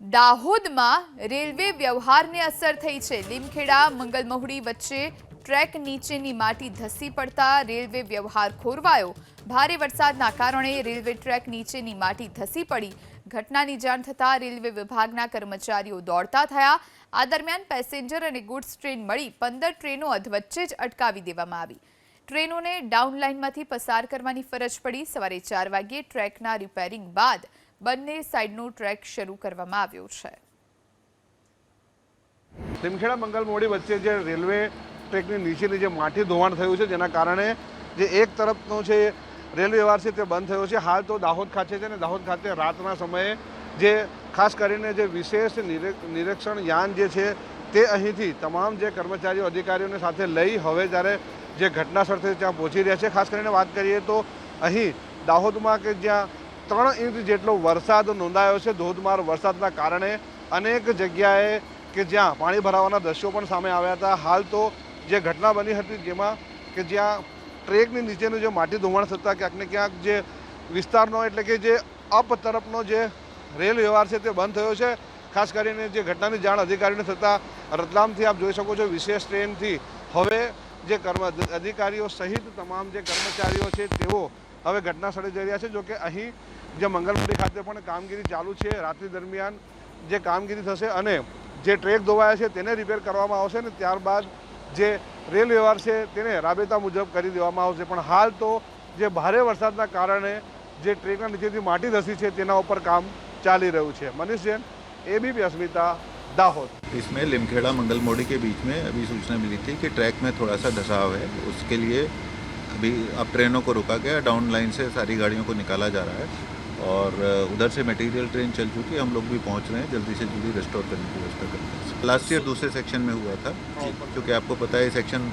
દાહોદમાં રેલવે વ્યવહારને અસર થઈ છે। લીમખેડા મંગલમહુડી વચ્ચે ટ્રેક નીચેની માટી ધસી પડતા રેલવે વ્યવહાર ખોરવાયો। ભારે વરસાદના કારણે રેલવે ટ્રેક નીચેની માટી ધસી પડી। ઘટનાની જાણ થતાં રેલવે વિભાગના કર્મચારીઓ દોડતા થયા। આ દરમિયાન પેસેન્જર અને ગુડ્સ ટ્રેન મળી 15 ટ્રેનો અધવચ્ચે જ અટકાવી દેવામાં આવી। ટ્રેનોને ડાઉન લાઇનમાંથી પસાર કરવાની ફરજ પડી। સવારે 4 વાગ્યે ટ્રેકના રિપેરિંગ બાદ બંને સાઇડનો ટ્રેક શરૂ કરવામાં આવ્યો છે। લીમખેડા મંગલમહુડી વચ્ચે જે રેલવે ટ્રેકની નીચેની જે માટી ધોવાણ થયું છે, જેના કારણે જે એક તરફનો છે રેલવે વ્યવહાર છે તે બંધ થયો છે। હાલ તો દાહોદ ખાતે છે અને દાહોદ ખાતે રાતના સમયે જે ખાસ કરીને જે વિશેષ નિરીક્ષણ યાન જે છે તે અહીંથી તમામ જે કર્મચારીઓ અધિકારીઓને સાથે લઈ હવે જ્યારે જે ઘટના સ્થળ છે ત્યાં પહોંચી રહ્યા છે। ખાસ કરીને વાત કરીએ તો અહીં દાહોદમાં કે જ્યાં 3 ઇંચ જેટલો વરસાદ નોંધાયો છે। ધોધમાર વરસાદના કારણે અનેક જગ્યાએ કે જ્યાં પાણી ભરાવાના દ્રશ્યો પણ સામે આવ્યા હતા। હાલ તો જે ઘટના બની હતી જેમાં કે જ્યાં ટ્રેકની નીચેનું જે માટી ધોવાણ થતાં ક્યાંક ને ક્યાંક જે વિસ્તારનો એટલે કે જે અપ તરફનો જે રેલ વ્યવહાર છે તે બંધ થયો છે। ખાસ કરીને જે ઘટનાની જાણ અધિકારીઓને થતાં રતલામથી આપ જોઈ શકો છો વિશેષ ટ્રેનથી હવે જે અધિકારીઓ સહિત તમામ જે કર્મચારીઓ છે તેઓ હવે ઘટના સ્થળે જઈ રહ્યા છે। જોકે અહીં જે મંગલમહુડી ખાતે પણ કામગીરી ચાલુ છે। રાત્રિ દરમિયાન જે કામગીરી થશે અને જે ટ્રેક ધોવાયા છે તેને રિપેર કરવામાં આવશે અને ત્યારબાદ જે રેલ વ્યવહાર છે તેને રાબેતા મુજબ કરી દેવામાં આવશે। પણ હાલ તો જે ભારે વરસાદના કારણે જે ટ્રેકના નીચેથી માટી ધસી છે તેના ઉપર કામ ચાલી રહ્યું છે। મનીષ જૈન, एबीपी अस्मिता, दाहोद। इसमें लिमखेड़ा मंगलमहुडी के बीच में अभी सूचना मिली थी कि ट्रैक में थोड़ा सा धसाव है। उसके लिए अभी अब ट्रेनों को रोका गया, डाउन लाइन से सारी गाड़ियों को निकाला जा रहा है और उधर से मटेरियल ट्रेन चल चुकी है। हम लोग भी पहुंच रहे हैं, जल्दी से जल्दी रेस्टोर करने की व्यवस्था करते हैं। लास्ट ईयर दूसरे सेक्शन में हुआ था, क्योंकि आपको पता है सेक्शन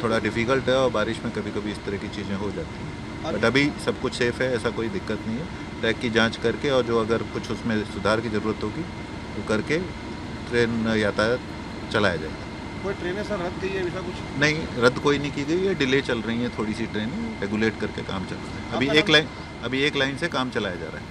थोड़ा डिफ़िकल्ट है और बारिश में कभी कभी इस तरह की चीज़ें हो जाती हैं। बट अभी सब कुछ सेफ़ है, ऐसा कोई दिक्कत नहीं है। ट्रैक की जाँच करके और जो अगर कुछ उसमें सुधार की ज़रूरत होगी तो करके ट्रेन यातायात चलाया जाएगा। कोई ट्रेनें सर रद्द की है ऐसा कुछ? नहीं, रद्द कोई नहीं की गई है, डिले चल रही है थोड़ी सी ट्रेनें, रेगुलेट करके काम चल रहा है। अभी एक लाइन से काम चलाया जा रहा है।